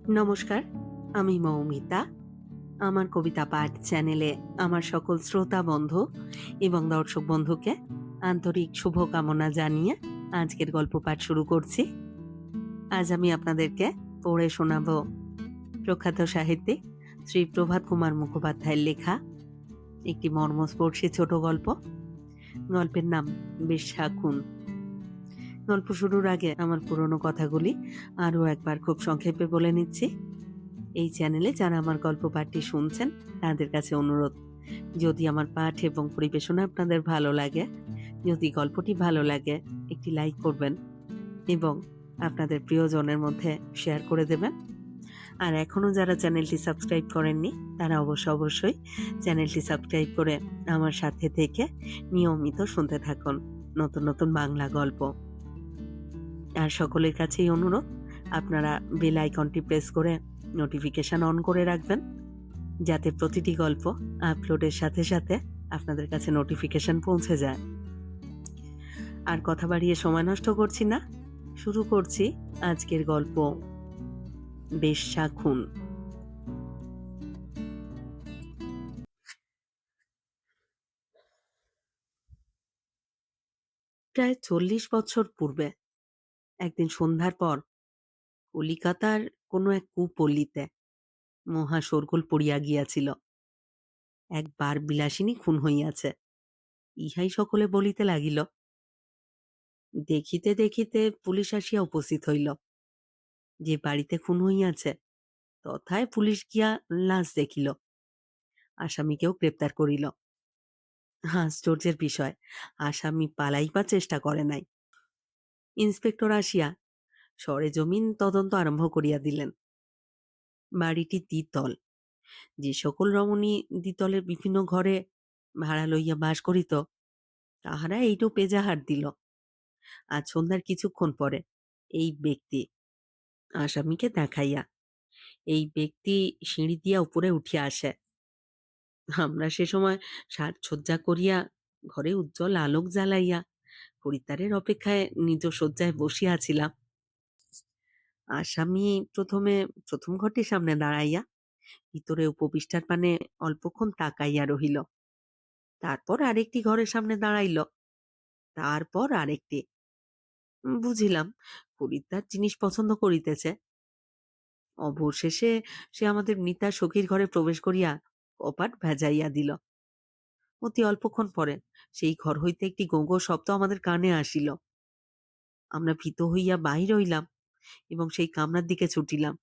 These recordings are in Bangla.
নমস্কার, আমি মৌমিতা। আমার কবিতা পাঠ চ্যানেলে আমার সকল শ্রোতা বন্ধু এবং দর্শক বন্ধুকে আন্তরিক শুভকামনা জানিয়ে আজকের গল্প পাঠ শুরু করছি। আজ আমি আপনাদেরকে পড়ে শোনাব প্রখ্যাত সাহিত্যিক শ্রী প্রভাত কুমার মুখোপাধ্যায়ের লেখা একটি মর্মস্পর্শী ছোট গল্প। গল্পের নাম বেশ্যা খুন। গল্প শুরুর আগে আমার পুরনো কথাগুলি আরও একবার খুব সংক্ষেপে বলে নিচ্ছি। এই চ্যানেলে যারা আমার গল্প পাঠটি শুনছেন তাদের কাছে অনুরোধ, যদি আমার পাঠ এবং পরিবেশনা আপনাদের ভালো লাগে, যদি গল্পটি ভালো লাগে, একটি লাইক করবেন এবং আপনাদের প্রিয়জনের মধ্যে শেয়ার করে দেবেন। আর এখনও যারা চ্যানেলটি সাবস্ক্রাইব করেননি তারা অবশ্যই চ্যানেলটি সাবস্ক্রাইব করে আমার সাথে থেকে নিয়মিত শুনতে থাকুন নতুন নতুন বাংলা গল্প। আর সকলের কাছেই অনুরোধ, আপনারা বেল আইকনটি প্রেস করে নোটিফিকেশন অন করে রাখবেন, যাতে প্রতিটি গল্প আপলোডের সাথে সাথে আপনাদের কাছে নোটিফিকেশন পৌঁছে যায়। আর কথা বাড়িয়ে সময় নষ্ট করছি না, শুরু করছি আজকের গল্প বেশ্যা খুন। প্রায় 40 বছর পূর্বে একদিন সন্ধ্যার পর কলিকাতার কোনো এক কুপল্লীতে মহা শোরগোল পড়িয়া গিয়াছিল। এক বার বিলাসিনী খুন হইয়াছে, ইহাই সকলে বলিতে লাগিল। দেখিতে দেখিতে পুলিশ আসিয়া উপস্থিত হইল। যে বাড়িতে খুন হইয়াছে তথায় পুলিশ গিয়া লাশ দেখিল, আসামিকেও গ্রেপ্তার করিল। আশ্চর্যের বিষয়, আসামি পালাইবার চেষ্টা করে নাই। ইন্সপেক্টর আসিয়া সরেজমিন তদন্ত আরম্ভ করিয়া দিলেন। বাড়িটি দ্বিতল। যে সকল রমণী দ্বিতলের বিভিন্ন ঘরে ভাড়া লইয়া বাস করিত তাহারা এইটুক এজাহার দিল। আজ সন্ধ্যার কিছুক্ষণ পরে এই ব্যক্তি আসামিকে দেখাইয়া এই ব্যক্তি সিঁড়ি দিয়া উপরে উঠিয়া আসে। আমরা সে সময় সাজসজ্জা করিয়া ঘরে উজ্জ্বল আলোক জ্বালাইয়া খরিদ্দারের অপেক্ষায় নিজ শয্যায় বসিয়াছিলাম। আসামি প্রথম ঘরটির সামনে দাঁড়াইয়া ভিতরে উপবিষ্টার পানে অল্পক্ষণ তাকাইয়া রহিল। তারপর আরেকটি ঘরের সামনে দাঁড়াইল, তারপর আরেকটি। বুঝিলাম খরিদ্দার জিনিস পছন্দ করিতেছে। অবশেষে সে আমাদের মিতা সখীর ঘরে প্রবেশ করিয়া কপাট ভেজাইয়া দিল। অতি অল্পক্ষণ পরে সেই ঘর হইতে একটি গোঁ শব্দ আমাদের কানে আসিল। আমরা ভীত হইয়া বাহির হইলাম এবং সেই কামরার দিকে ছুটিলাম।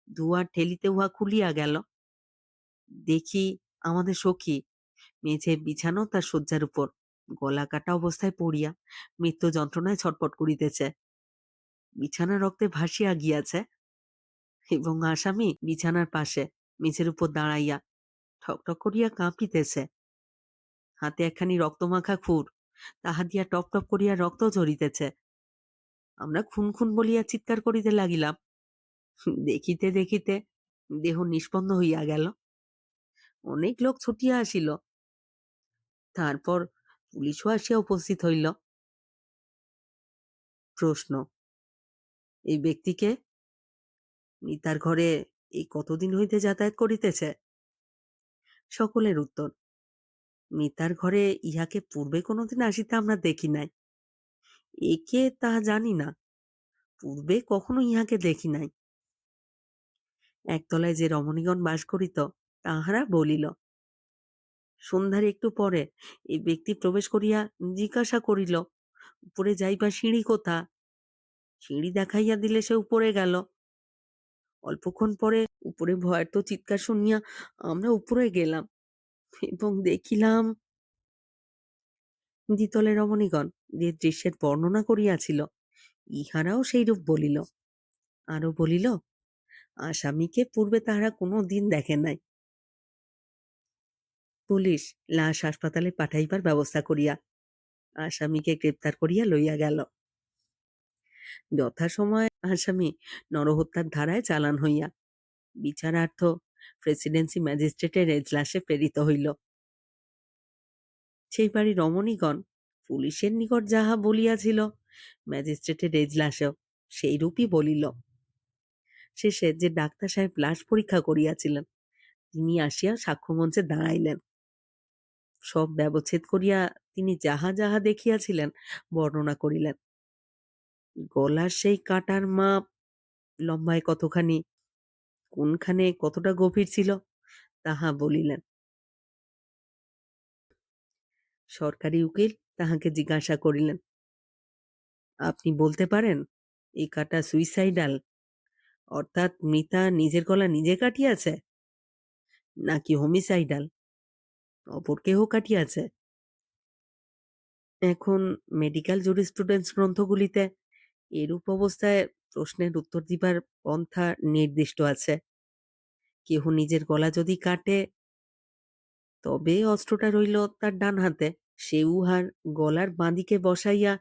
দুয়ার ঠেলিতে উহা খুলিয়া গেল। দেখি আমাদের সখী মেঝে বিছানো তার শয্যার উপর গলা কাটা অবস্থায় পড়িয়া মৃত্যু যন্ত্রণায় ছটপট করিতেছে। বিছানা রক্তে ভাসিয়া গিয়াছে এবং আসামি বিছানার পাশে মেঝের উপর দাঁড়াইয়া ঠকঠক করিয়া কাঁপিতেছে। হাতে একখানি রক্তমাখা খুর, তাহা দিয়া টপ টপ করিয়া রক্ত ঝরিতেছে। আমরা খুন খুন বলিয়া চিৎকার করিতে লাগিলাম। দেখিতে দেখিতে দেহ নিষ্পন্দ হইয়া গেল। অনেক লোক ছুটিয়া আসিল। তারপর পুলিশও আসিয়া উপস্থিত হইল। প্রশ্ন, এই ব্যক্তিকে মিতার ঘরে এই কতদিন হইতে যাতায়াত করিতেছে? সকলের উত্তর, মিতার ঘরে ইহাকে পূর্বে কোনোদিন আসিতে আমরা দেখি নাই। একে তাহা জানি না, পূর্বে কখনো ইহাকে দেখি নাই। একতলায় যে রমণীগণ বাস করিত তাহারা বলিল, সন্ধ্যার একটু পরে এই ব্যক্তি প্রবেশ করিয়া জিজ্ঞাসা করিল, উপরে যাইবা সিঁড়ি কোথা? সিঁড়ি দেখাইয়া দিলে সে উপরে গেল। অল্পক্ষণ পরে উপরে ভয়ার্ত চিৎকার শুনিয়া আমরা উপরে গেলাম এবং দেখিলাম দ্বিতলের রমণীগণ যে দৃশ্যের বর্ণনা করিয়াছিল ইহারাও সেইরূপ বলিল। আরো বলিল, আসামিকে পূর্বে তাহারা কোনো দিন দেখে নাই। পুলিশ লাশ হাসপাতালে পাঠাইবার ব্যবস্থা করিয়া আসামিকে গ্রেপ্তার করিয়া লইয়া গেল। যথাসময়ে আসামি নরহত্যার ধারায় চালান হইয়া বিচারার্থ প্রেসিডেন্সি ম্যাজিস্ট্রেটের এজলাসে প্রেরিত হইল। সেই বাড়ি রমণীগণ পুলিশের নিকট যাহা বলিয়াছিল ম্যাজিস্ট্রেটের এজলাসেও সেইরূপই বলিল। শেষে যে ডাক্তার সাহেব লাশ পরীক্ষা করিয়াছিলেন তিনি আসিয়া সাক্ষ্যমঞ্চে দাঁড়াইলেন। সব ব্যবচ্ছেদ করিয়া তিনি যাহা যাহা দেখিয়াছিলেন বর্ণনা করিলেন। গলার সেই কাটার মাপ লম্বায় কতখানি, কোনখানে কতটা গভীর ছিল তাহা বলিলেন। সরকারি উকিল তাহাকে জিজ্ঞাসা করিলেন, আপনি বলতে পারেন এই কাটা সুইসাইডাল, অর্থাৎ মৃতা নিজের গলা নিজে কাটিয়াছে, নাকি হোমিসাইডাল, অপর কেহ কাটিয়াছে? এখন মেডিকেল জুরিসপ্রুডেন্স গ্রন্থগুলিতে এরূপ অবস্থায় প্রশ্নের উত্তর দিবার পন্থা নির্দিষ্ট আছে। কেহ নিজের গলা যদি কাটে তবে অস্ত্রটা রইল তার ডান হাতে, সে উহার গলার বাঁদিকে বসাইয়া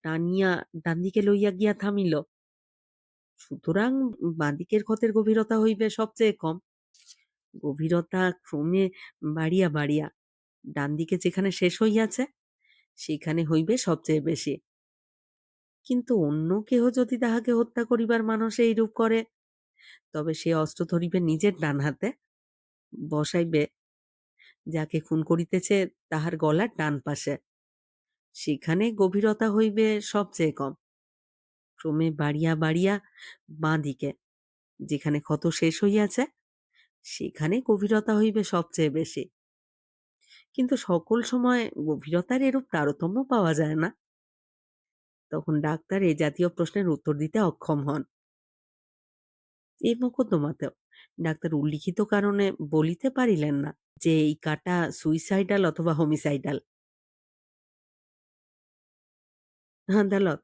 টানিয়া ডানদিকে লইয়া গিয়া থামিল। সুতরাং বাঁদিকের ক্ষতের গভীরতা হইবে সবচেয়ে কম। গভীরতা ক্রমে বাড়িয়া বাড়িয়া ডানদিকে যেখানে শেষ হইয়াছে সেখানে হইবে সবচেয়ে বেশি। কিন্তু অন্য কেহ যদি তাহাকে হত্যা করিবার মানসে এইরূপ করে তবে সে অস্ত্র ধরিবে নিজের ডান হাতে, বসাইবে যাকে খুন করিতেছে তাহার গলার ডান পাশে, সেখানে গভীরতা হইবে সবচেয়ে কম। ক্রমে বাড়িয়া বাড়িয়া বাঁ দিকে যেখানে ক্ষত শেষ হইয়াছে সেখানে গভীরতা হইবে সবচেয়ে বেশি। কিন্তু সকল সময় গভীরতার এরূপ তারতম্য পাওয়া যায় না। তখন ডাক্তার এ জাতীয় প্রশ্নের উত্তর দিতে অক্ষম হন। এই মোকদ্দমাতেও ডাক্তার উল্লিখিত কারণে বলিতে পারিলেন না যে এই কাটা সুইসাইডাল অথবা হোমিসাইডাল। আদালত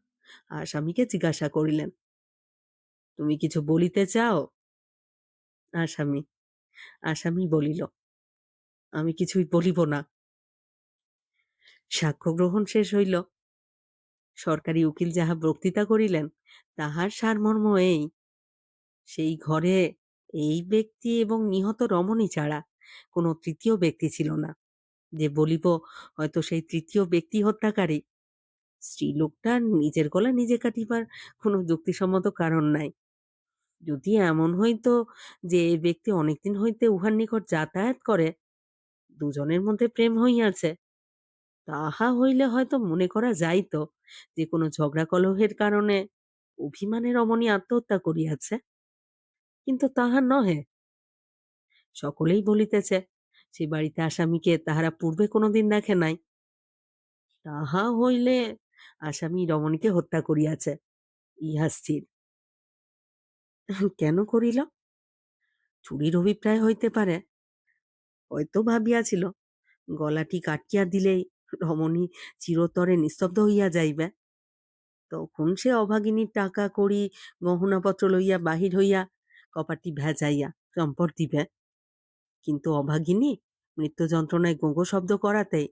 আসামিকে জিজ্ঞাসা করিলেন, তুমি কিছু বলিতে চাও? আসামি আসামি বলিল, আমি কিছুই বলিব না। সাক্ষ্য গ্রহণ শেষ হইল। সরকারি উকিল যাহা বক্তৃতা করিলেন তাহার সারমর্ম এই, সেই ঘরে এই ব্যক্তি এবং নিহত রমণী ছাড়া কোনো তৃতীয় ব্যক্তি ছিল না যে বলিব হয়তো সেই তৃতীয় ব্যক্তি হত্যাকারী। স্ত্রীলোকটা নিজের গলা নিজে কাটিবার কোনো যুক্তিসম্মত কারণ নাই। যদি এমন হইতো যে এ ব্যক্তি অনেকদিন হইতে উহার নিকট যাতায়াত করে, দুজনের মধ্যে প্রেম হইয়াছে, তাহা হইলে হয়তো মনে করা যাইত যে কোনো ঝগড়া কলহের কারণে অভিমানে রমণী আত্মহত্যা করিয়াছে। কিন্তু তাহা নহে। সকলেই বলিতেছে সে বাড়িতে আসামিকে তাহারা পূর্বে কোনোদিন দেখে নাই। তাহা হইলে আসামি রমণীকে হত্যা করিয়াছে, ইহা স্থির। কেন করিল? চুরির অভিপ্রায় হইতে পারে। হয়তো ভাবিয়াছিল গলাটি কাটিয়া দিলেই রমণী চিরতরে নিস্তব্ধ হইয়া যাইবে। তখন সে অভাগিনীর টাকা কড়ি গহনাপত্র লইয়া বাহির হইয়া কপাটটি ভেজাইয়া চম্পট দিবে। কিন্তু অভাগিনী মৃত্যু যন্ত্রণায় গোঁ গোঁ শব্দ করাতেই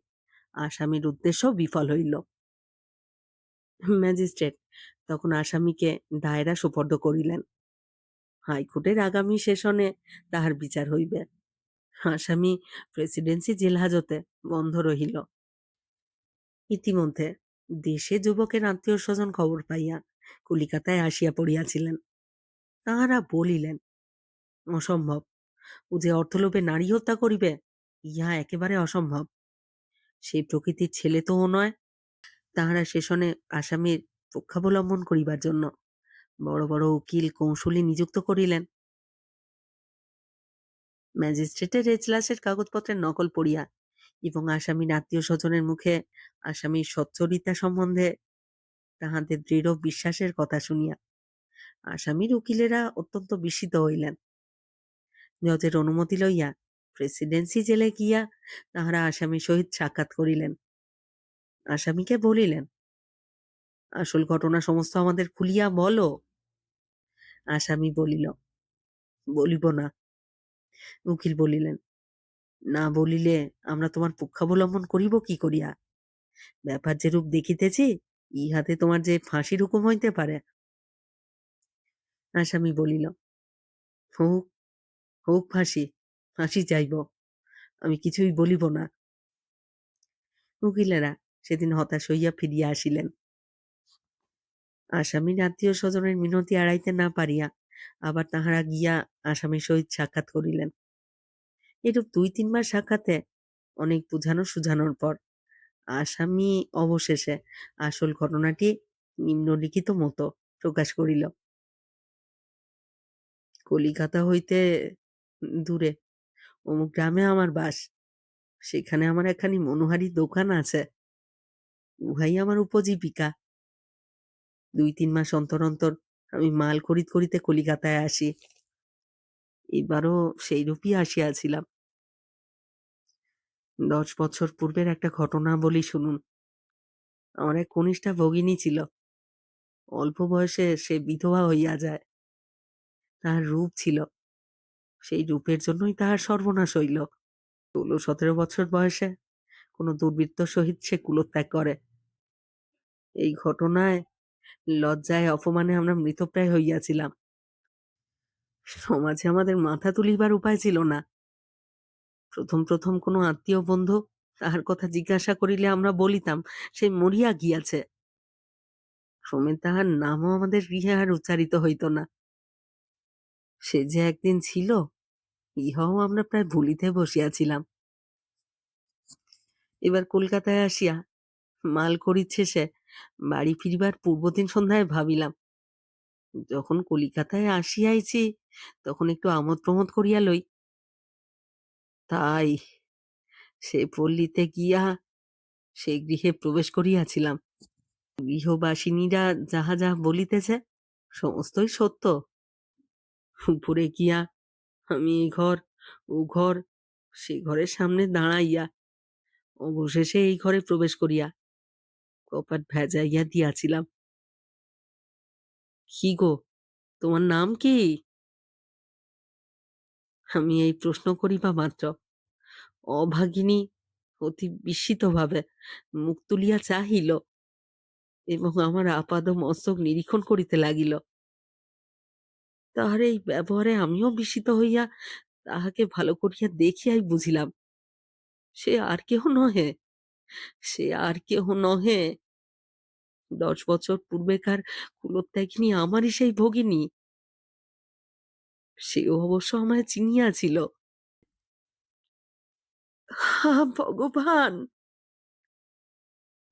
আসামির উদ্দেশ্য বিফল হইল। ম্যাজিস্ট্রেট তখন আসামিকে দায়রা সোপর্দ করিলেন। হাইকোর্টের আগামী সেশনে তাহার বিচার হইবে। আসামি প্রেসিডেন্সি জেল হাজতে বন্ধ রহিল। ইতিমধ্যে দেশে যুবকের আত্মীয় স্বজন খবর পাইয়া কলিকাতায় আসিয়া পড়িয়াছিলেন। তাহারা বলিলেন, অসম্ভব, ও যে অর্থলোভে নারী হত্যা করিবে ইহা একেবারে অসম্ভব। সেই প্রকৃতির ছেলে তো ও নয়। তাহারা সেশনে আসামির পক্ষাবলম্বন করিবার জন্য বড় বড় উকিল কৌশলী নিযুক্ত করিলেন। ম্যাজিস্ট্রেটের এজলাসের কাগজপত্রের নকল পড়িয়া এবং আসামির আত্মীয় স্বজনের মুখে আসামির সচ্চরিতা সম্বন্ধে তাহাদের দৃঢ় বিশ্বাসের কথা শুনিয়া আসামির উকিলেরা অত্যন্ত বিস্মিত হইলেন। জজের অনুমতি লইয়া প্রেসিডেন্সি জেলে গিয়া তাহারা আসামির সহিত সাক্ষাৎ করিলেন। আসামিকে বলিলেন, আসল ঘটনা সমস্ত আমাদের খুলিয়া বলো। আসামি বলিল, বলিব না। উকিল বলিলেন, না বলিলে আমরা তোমার পক্ষাবলম্বন করিব কি করিয়া? ব্যাপার যেরূপ দেখিতেছি ইহাতে তোমার যে ফাঁসির হুকুম হইতে পারে। আসামি বলিল, হোক হোক ফাঁসি, ফাঁসি চাইব, আমি কিছুই বলিব না। উকিলেরা সেদিন হতাশ হইয়া ফিরিয়া আসিলেন। আসামির আত্মীয় স্বজনের মিনতি এড়াইতে না পারিয়া আবার তাহারা গিয়া আসামির সহিত সাক্ষাৎ করিলেন। এরূপ ২-৩ বার সাক্ষাতে অনেক বুঝানো সুঝানোর পর আসামি অবশেষে আসল ঘটনাটি নিম্নলিখিত মতো প্রকাশ করিল। কলিকাতা হইতে দূরে অমুক গ্রামে আমার বাস। সেখানে আমার একখানি মনোহারী দোকান আছে। উহাই আমার উপজীবিকা। ২-৩ মাস অন্তর অন্তর আমি মাল খরিদ করিতে কলিকাতায় আসি। এবারও সেইরূপই আসিয়াছিলাম। ১০ বছর পূর্বের একটা ঘটনা বলি শুনুন। আমার এক কনিষ্ঠা ভগিনী ছিল। অল্প বয়সে সে বিধবা হইয়া যায়। তাহার রূপ ছিল। সেই রূপের জন্যই তাহার সর্বনাশ হইল। ১৬-১৭ বছর বয়সে কোনো দুর্বৃত্তর সহিত সে কুলত্যাগ করে। এই ঘটনায় লজ্জায় অপমানে আমরা মৃতপ্রায় হইয়াছিলাম। সমাজে আমাদের মাথা তুলিবার উপায় ছিল না। প্রথম কোনো আত্মীয় বন্ধু তাহার কথা জিজ্ঞাসা করিলে আমরা বলিতাম সে মরিয়া গিয়াছে। ক্রমে তাহার নামও আমাদের গৃহে আর উচ্চারিত হইত না। সে যে একদিন ছিল ইহাও আমরা প্রায় ভুলিতে বসিয়াছিলাম। এবার কলকাতায় আসিয়া মাল খরিদ শেষে বাড়ি ফিরিবার পূর্বদিন সন্ধ্যায় ভাবিলাম, যখন কলিকাতায় আসিয়াইছি তখন একটু আমোদ প্রমোদ করিয়া লই। তাই সে পল্লীতে গিয়া সে গৃহে প্রবেশ করিয়াছিলাম। গৃহবাসিনীরা যাহা যাহা বলিতেছে সমস্তই সত্য। উপরে গিয়া আমি এই ঘর ও ঘর সে ঘরের সামনে দাঁড়াইয়া অবশেষে এই ঘরে প্রবেশ করিয়া কপাট ভেজাইয়া দিয়াছিলাম। কি গো, তোমার নাম কি? আমি এই প্রশ্ন করিবা মাত্র অভাগিনী অতি বিস্মিতভাবে মুখ তুলিয়া চাহিল এবং আমার আপাদ মস্তক নিরীক্ষণ করিতে লাগিল। তাহার এই ব্যবহারে আমিও বিস্মিত হইয়া তাহাকে ভালো করিয়া দেখিয়াই বুঝিলাম সে আর কেহ নহে, সে আর কেহ নহে ১০ বছর পূর্বেকার কুলত্যাগিনী আমারই সেই ভগিনী। সেও অবশ্য আমায় চিনিয়াছিল। হা ভগবান!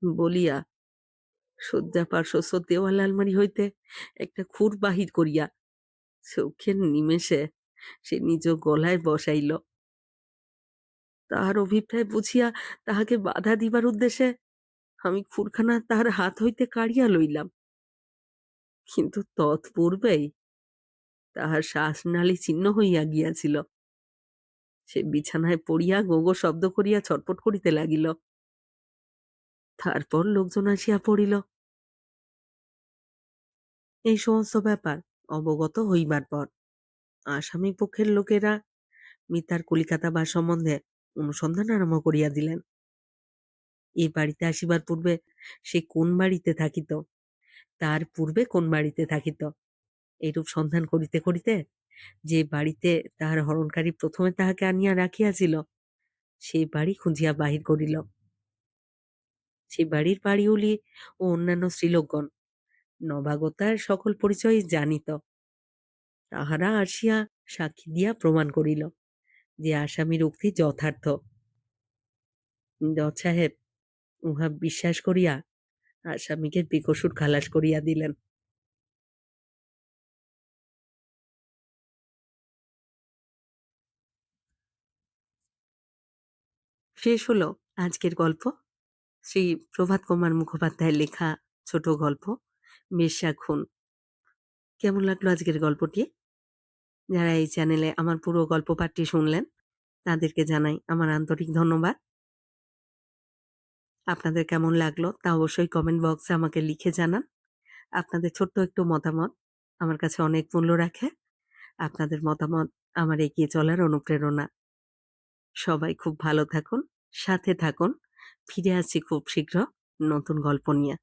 বলিয়া শয্যা পার্শ্বস্থ দেওয়াল আলমারি হইতে একটা খুর বাহির করিয়া চোখের নিমেষে সে নিজ গলায় বসাইল। তাহার অভিপ্রায় বুঝিয়া তাহাকে বাধা দিবার উদ্দেশ্যে আমি খুরখানা তাহার হাত হইতে কাড়িয়া লইলাম, কিন্তু তৎপূর্বেই তাহার শ্বাসনালী ছিন্ন হইয়া গিয়াছিল। সে বিছানায় পড়িয়া গো গো শব্দ করিয়া ছটফট করিতে লাগিল। তারপর লোকজন আসিয়া পড়িল। এই সমস্ত ব্যাপার অবগত হইবার পর আসামি পক্ষের লোকেরা মিতার কলিকাতা বাস সম্বন্ধে অনুসন্ধান আরম্ভ করিয়া দিলেন। এই বাড়িতে আসিবার পূর্বে সে কোন বাড়িতে থাকিত, তার পূর্বে কোন বাড়িতে থাকিত, এইরূপ সন্ধান করিতে করিতে যে বাড়িতে তাহার হরণকারী প্রথমে তাহাকে আনিয়া রাখিয়াছিল সেই বাড়ি খুঁজিয়া বাহির করিল। সেই বাড়ির বাড়িওলি ও অন্যান্য স্ত্রীলোকগণ নবাগতার সকল পরিচয় জানিত। তাহারা আসিয়া সাক্ষী দিয়া প্রমাণ করিল যে আসামির উক্তি যথার্থ। জজ সাহেব উহা বিশ্বাস করিয়া আসামিকে বেকসুর খালাস করিয়া দিলেন। শেষ হলো আজকের গল্প। শ্রী প্রভাত কুমার মুখোপাধ্যায়ের লেখা ছোট গল্প বেশ্যা খুন। কেমন লাগলো আজকের গল্পটি? যারা এই চ্যানেলে আমার পুরো গল্প পাঠটি শুনলেন তাদেরকে জানাই আমার আন্তরিক ধন্যবাদ। আপনাদের কেমন লাগলো তা অবশ্যই কমেন্ট বক্সে আমাকে লিখে জানান। আপনাদের ছোট্ট একটু মতামত আমার কাছে অনেক মূল্য রাখে। আপনাদের মতামত আমার এগিয়ে চলার অনুপ্রেরণা। সবাই খুব ভালো থাকুন, সাথে থাকুন। ফিরে আসছি খুব শীঘ্র নতুন গল্প নিয়ে।